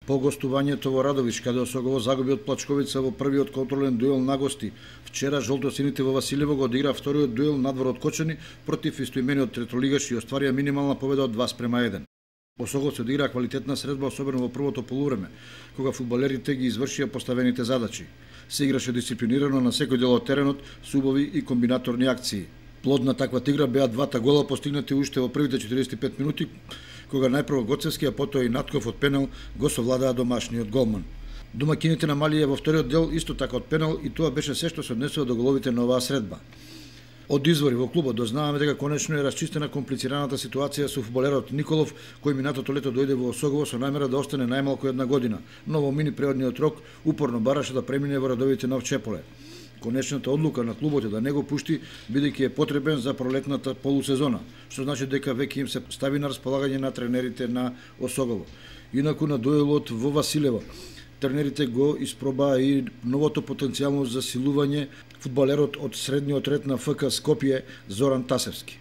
По гостувањето во Радович, каде Осогово загуби од Плачковица во првиот контролен дуел на гости, вчера жолтосините во Василево го одигра вториот дуел надвор од Кочани против истоимениот третолигаш и остварија минимална победа од 2:1. Осогово се одигра квалитетна средба, особено во првото полувреме, кога фудбалерите ги извршија поставените задачи. Се играше дисциплинирано на секој дел од теренот, со убави и комбинаторни акции. Плод на таквата игра беа двата гола постигнати уште во првите 45 минути, кога најпрво Гоцевски, а потоа и Натков од пенал го совладаа домашниот голман. Домакините намалија во вториот дел исто така од пенал и тоа беше се што се однесува до головите на оваа средба. Од извори во клубот дознаваме дека конечно е расчистена комплицираната ситуација со фудбалерот Николов, кој минатото лето дојде во Осогово со намера да остане најмалку една година, но во мини преодниот рок упорно бараше да премине во редовите на Овчеполе. Конечната одлука на клубот е да не го пушти, бидејќи е потребен за пролетната полусезона, што значи дека веќе им се стави на располагање на тренерите на Осогово. Инаку на дуелот во Василево, тренерите го испробаа и новото потенцијално засилување фудбалерот од средниот ред на ФК Скопје Зоран Тасевски.